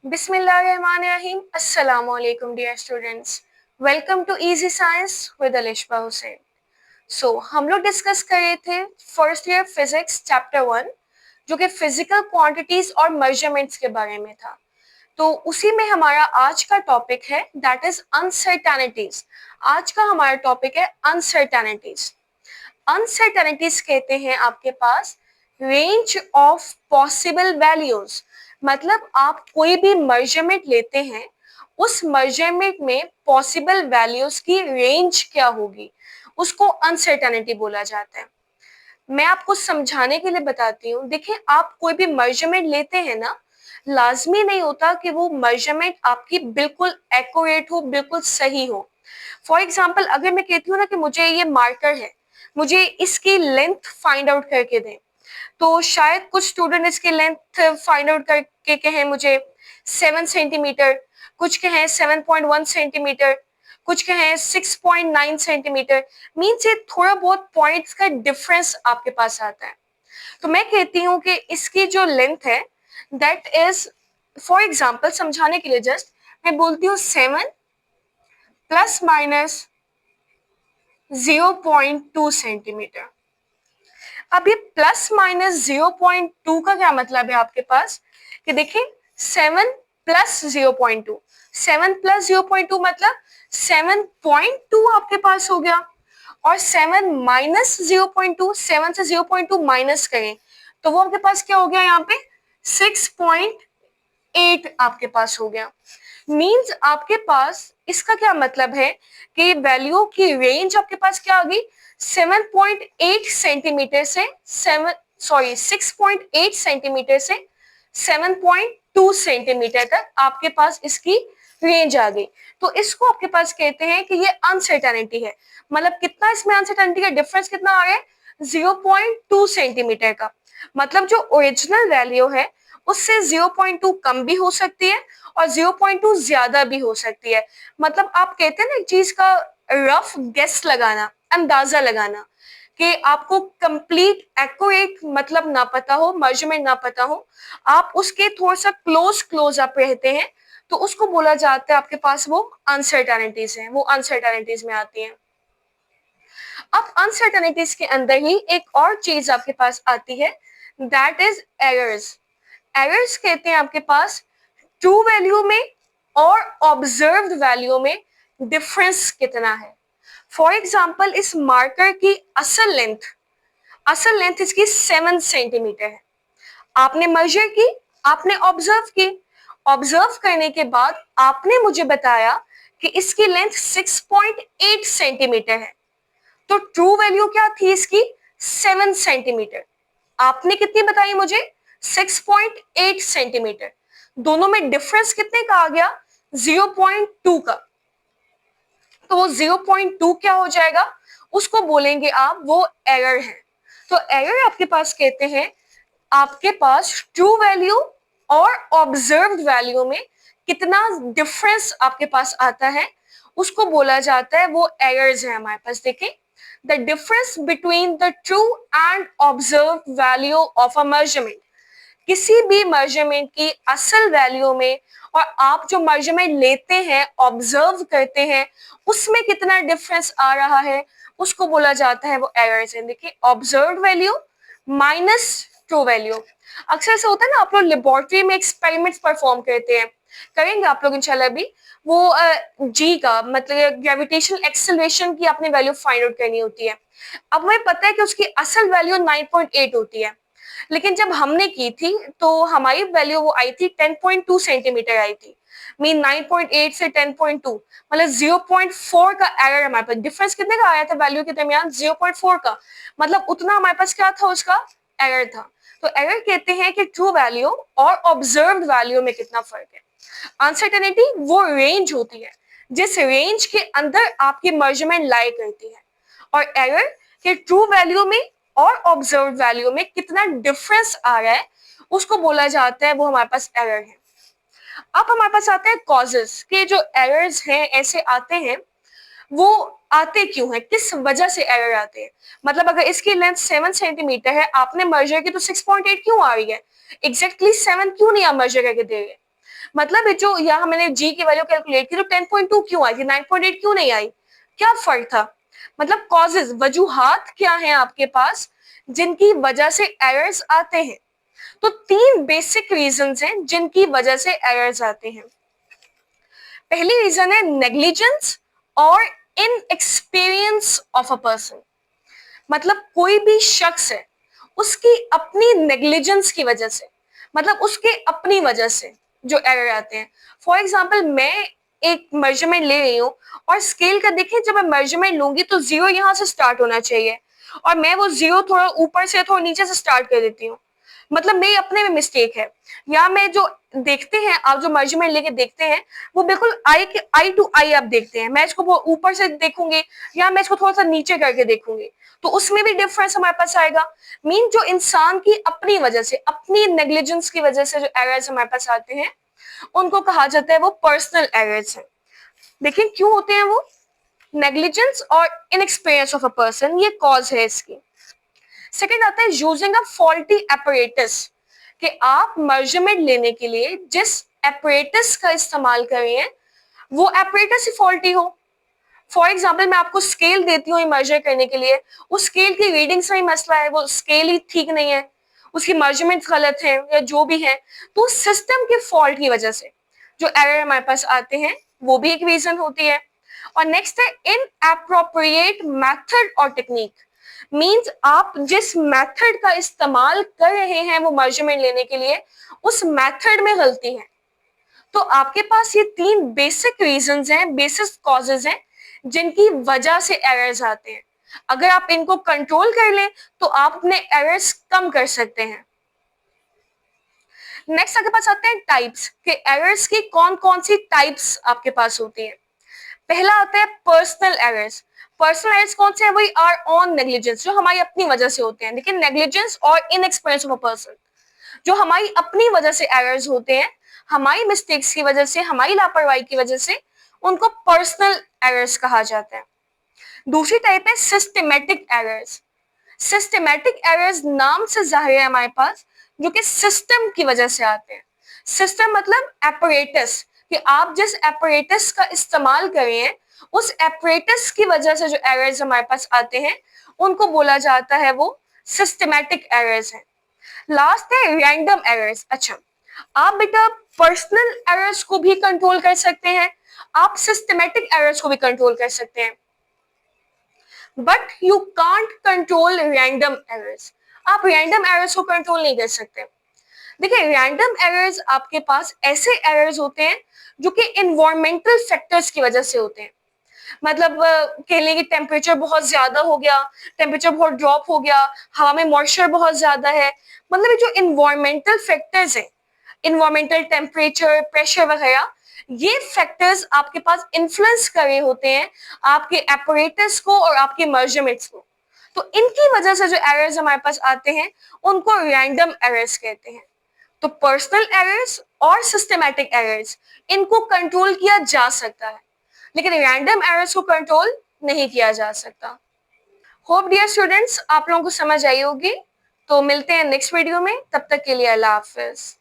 Bismillahirrahmanirrahim. Assalamu alaikum dear students. Welcome to Easy Science with Alishba Hussain. So हम लोग discuss कर रहे थे फर्स्ट ईयर फिजिक्स चैप्टर 1 जो कि फिजिकल क्वांटिटीज और मेजरमेंट्स के बारे में था। तो उसी में हमारा आज का टॉपिक है दैट इज अनसर्टेनिटीज। आज का हमारा टॉपिक है अनसर्टेनिटीज। अनसर्टेनिटीज कहते हैं आपके पास रेंज ऑफ पॉसिबल वैल्यूज, मतलब आप कोई भी मेजरमेंट लेते हैं उस मेजरमेंट में पॉसिबल वैल्यूज की रेंज क्या होगी, उसको अनसर्टेनिटी बोला जाता है। मैं आपको समझाने के लिए बताती हूँ। देखिए, आप कोई भी मेजरमेंट लेते हैं ना, लाजमी नहीं होता कि वो मेजरमेंट आपकी बिल्कुल एक्यूरेट हो, बिल्कुल सही हो। फॉर एग्जाम्पल, अगर मैं कहती हूँ ना कि मुझे ये मार्कर है, मुझे इसकी लेंथ फाइंड आउट करके दें, तो शायद कुछ स्टूडेंट इसकी लेंथ फाइंड आउट करके कहें मुझे 7 सेंटीमीटर, कुछ कहें 7.1 सेंटीमीटर, कुछ कहें 6.9 सेंटीमीटर। मीन्स ये थोड़ा बहुत पॉइंट्स का डिफरेंस आपके पास आता है। तो मैं कहती हूँ कि इसकी जो लेंथ है दैट इज, फॉर एग्जाम्पल समझाने के लिए जस्ट मैं बोलती हूँ 7 प्लस माइनस 0.2 सेंटीमीटर। अब ये प्लस माइनस 0.2 का क्या मतलब है आपके पास कि देखिए 7 प्लस 0.2, 7 प्लस 0.2 मतलब 7.2 आपके पास हो गया। और 7 माइनस 0.2, 7 से 0.2 माइनस करें तो वो आपके पास क्या हो गया, यहाँ पे 6.8 आपके पास हो गया। मींस आपके पास इसका क्या मतलब है कि वैल्यू की रेंज आपके पास क्या आ गई, 7.8 सेंटीमीटर से 6.8 सेंटीमीटर से 7.2 सेंटीमीटर तक आपके पास इसकी रेंज आ गई। तो इसको आपके पास कहते हैं कि ये अनसर्टेनिटी है। मतलब कितना इसमें अनसर्टेनिटी का डिफरेंस कितना आ रहा है, 0.2 सेंटीमीटर का। मतलब जो ओरिजिनल वैल्यू है उससे 0.2 कम भी हो सकती है और 0.2 ज्यादा भी हो सकती है। मतलब आप कहते हैं ना एक चीज का रफ गेस लगाना, अंदाजा लगाना, कि आपको कंप्लीट एक्यूरेट मतलब ना पता हो, मेजरमेंट ना पता हो, आप उसके थोड़ा सा क्लोज आप रहते हैं, तो उसको बोला जाता है आपके पास वो अनसर्टेनिटीज हैं, वो अनसर्टेनिटीज में आती हैं। अब अनसर्टेनिटीज के अंदर ही एक और चीज आपके पास आती है दैट इज एरर्स। एरर्स कहते हैं आपके पास ट्रू वैल्यू में और ऑब्जर्व्ड वैल्यू में डिफरेंस कितना है। फॉर एग्जाम्पल, इस मार्कर की असल लेंथ इसकी 7 सेंटीमीटर है। आपने मेजर की, आपने ऑब्जर्व की, ऑब्जर्व करने के बाद आपने मुझे बताया कि इसकी लेंथ 6.8 सेंटीमीटर है। तो ट्रू वैल्यू क्या थी इसकी, 7 सेंटीमीटर। आपने कितनी बताई मुझे, 6.8 सेंटीमीटर। दोनों में डिफरेंस कितने का आ गया, 0.2 का। तो वो 0.2 क्या हो जाएगा, उसको बोलेंगे आप वो एरर है। तो एरर आपके पास कहते हैं आपके पास ट्रू वैल्यू और ऑब्जर्व्ड वैल्यू में कितना डिफरेंस आपके पास आता है, उसको बोला जाता है वो एरर्स है हमारे पास। देखिए, the difference between the true and observed value of a measurement. किसी भी मेजरमेंट की असल वैल्यू में और आप जो मेजरमेंट लेते हैं, ऑब्जर्व करते हैं, उसमें कितना डिफरेंस आ रहा है, उसको बोला जाता है वो एरर्स है। देखिए, observe value minus true value. अक्सर ऐसा होता है ना, आप लोग लेबोरेटरी में एक्सपेरिमेंट्स परफॉर्म करते हैं, करेंगे आप लोग इंशाल्लाह भी। वो जी का मतलब ग्रेविटेशनल एक्सेलरेशन की आपने वैल्यू फाइंड आउट करनी होती है। अब हमें पता है कि उसकी असल वैल्यू 9.8 होती है, लेकिन जब हमने की थी तो हमारी वैल्यू वो आई थी 10.2 सेंटीमीटर आई थी। मीन 9.8 से 10.2 मतलब 0.4 का एरर हमारे पास। डिफरेंस कितने का आया था वैल्यू के दरमियान, 0.4 का। मतलब उतना हमारे पास क्या था, उसका एरर था। तो एरर कहते हैं कि ट्रू वैल्यू और ऑब्जर्व्ड वैल्यू में कितना फर्क है। अनसर्टेनिटी वो रेंज होती है जिस रेंज के अंदर आपकी मेजरमेंट लाई करती है, और एरर के ट्रू वैल्यू में और ऑब्जर्व वैल्यू में कितना डिफरेंस आ रहा है, उसको बोला जाता है वो हमारे पास एरर है। अब हमारे पास आते हैं कॉजेस के, जो एरर्स हैं ऐसे आते हैं, वो आते क्यों हैं, किस वजह से एरर आते हैं। मतलब अगर इसकी लेंथ 7 सेंटीमीटर है, आपने मेजर की तो 6.8 क्यों आ रही है, एग्जैक्टली 7 क्यों नहीं आप मेजर करके दे रहे। मतलब ये जो यहाँ मैंने जी की वैल्यू कैलकुलेट की तो 10.2 क्यों आई थी, 9.8 क्यों नहीं आई, क्या फर्क था? मतलब कॉजेज, वजूहात क्या है आपके पास जिनकी वजह से एरर्स आते हैं? तो 3 बेसिक रीजंस हैं जिनकी वजह से एरर्स आते हैं। पहली रीजन है नेग्लिजेंस और इनएक्सपीरियंस ऑफ अ पर्सन। मतलब कोई भी शख्स है, उसकी अपनी नेग्लिजेंस की वजह से, मतलब उसके अपनी वजह से जो एरर आते हैं। फॉर एग्जाम्पल, मैं एक मेजरमेंट ले रही हूँ और स्केल का देखें, जब मैं मेजरमेंट लूंगी तो 0 यहाँ से स्टार्ट होना चाहिए और मैं वो 0 थोड़ा ऊपर से थोड़ा नीचे से स्टार्ट कर देती हूँ। मतलब मेरी अपने में मिस्टेक है। या मैं जो देखते हैं, आप जो मेजरमेंट लेके देखते हैं वो बिल्कुल आई टू आई आप देखते हैं, मैं इसको वो ऊपर से देखूंगी या मैं इसको थोड़ा सा नीचे करके देखूंगी, तो उसमें भी डिफरेंस हमारे पास आएगा। मीन जो इंसान की अपनी वजह से, अपनी नेग्लिजेंस की वजह से जो एरर्स हमारे पास आते हैं उनको कहा जाता है वो पर्सनल एरर्स है। देखिए क्यों होते हैं वो, नेग्लिजेंस और इनएक्सपीरियंस ऑफ अ पर्सन, ये कॉज है इसकी। सेकंड आता है यूजिंग अ फॉल्टी एपरेटस, कि आप मेजरमेंट लेने के लिए जिस एपरेटस का इस्तेमाल कर रहे हैं वो एपरेटस ही फॉल्टी हो। फॉर एग्जाम्पल, मैं आपको स्केल देती हूँ मेजर करने के लिए, उस स्केल की रीडिंग्स में ही मसला है, वो स्केल ही ठीक नहीं है, उसकी मेजरमेंट्स गलत है या जो भी है, तो सिस्टम के फॉल्ट की वजह से जो एरर हमारे पास आते हैं वो भी एक रीजन होती है। और नेक्स्ट है इन एप्रोप्रिएट मेथड और टेक्निक। मींस आप जिस मेथड का इस्तेमाल कर रहे हैं वो मेजरमेंट लेने के लिए, उस मेथड में गलती है। तो आपके पास ये 3 बेसिक रीजंस हैं, बेसिक कॉजेज हैं जिनकी वजह से एरर्स आते हैं। अगर आप इनको कंट्रोल कर लें तो आप अपने एरर्स कम कर सकते हैं। नेक्स्ट आपके पास आते हैं टाइप्स, के एरर्स की कौन कौन सी टाइप्स आपके पास होती है। पहला आता है पर्सनल एरर्स। पर्सनल एरर्स कौन से हैं, वही आर ऑन नेग्लिजेंस, जो हमारी अपनी वजह से होते हैं। लेकिन नेग्लिजेंस और इनएक्सपीरियंस ऑफ अ पर्सन, जो हमारी अपनी वजह से एरर्स होते हैं, हमारी मिस्टेक्स की वजह से, हमारी लापरवाही की वजह से, उनको पर्सनल एरर्स कहा जाता है। दूसरी टाइप है सिस्टमेटिक एरर्स। सिस्टमेटिक एरर्स नाम से जाहिर है हमारे पास, जो कि सिस्टम की वजह से आते हैं। सिस्टम मतलब एपरेटस, कि आप जिस एपरेटस का इस्तेमाल कर रहे हैं उस एपरेटस की वजह से जो एरर्स हमारे पास आते हैं उनको बोला जाता है वो सिस्टमेटिक एरर्स है। लास्ट है रैंडम एरर्स। अच्छा, आप बेटा पर्सनल एरर्स को भी कंट्रोल कर सकते हैं, आप सिस्टमेटिक एरर्स को भी कंट्रोल कर सकते हैं, but you can't control random errors. आप रैंडम एरर्स को कंट्रोल नहीं कर सकते। देखिए, रैंडम एरर्स आपके पास ऐसे एरर्स होते हैं जो कि इन्वायरमेंटल फैक्टर्स की वजह से होते हैं। मतलब कह लें कि टेम्परेचर बहुत ज्यादा हो गया, टेम्परेचर बहुत ड्रॉप हो गया, हवा में मॉइस्चर बहुत ज्यादा है, मतलब ये जो इन्वायरमेंटल फैक्टर्स हैं, इन्वायरमेंटल टेम्परेचर, प्रेशर वगैरह, ये फैक्टर्स आपके पास इन्फ्लुएंस कर रहे होते हैं आपके एपरेटस को और आपके मेजरमेंट्स को। तो इनकी वजह से जो एरर्स हमारे पास आते हैं उनको रैंडम एरर्स कहते हैं। तो पर्सनल एरर्स और सिस्टमैटिक एरर्स, इनको कंट्रोल किया जा सकता है, लेकिन रैंडम एरर्स को कंट्रोल नहीं किया जा सकता। होप डियर स्टूडेंट्स आप लोगों को समझ आई होगी। तो मिलते हैं नेक्स्ट वीडियो में, तब तक के लिए अल्लाह हाफिज।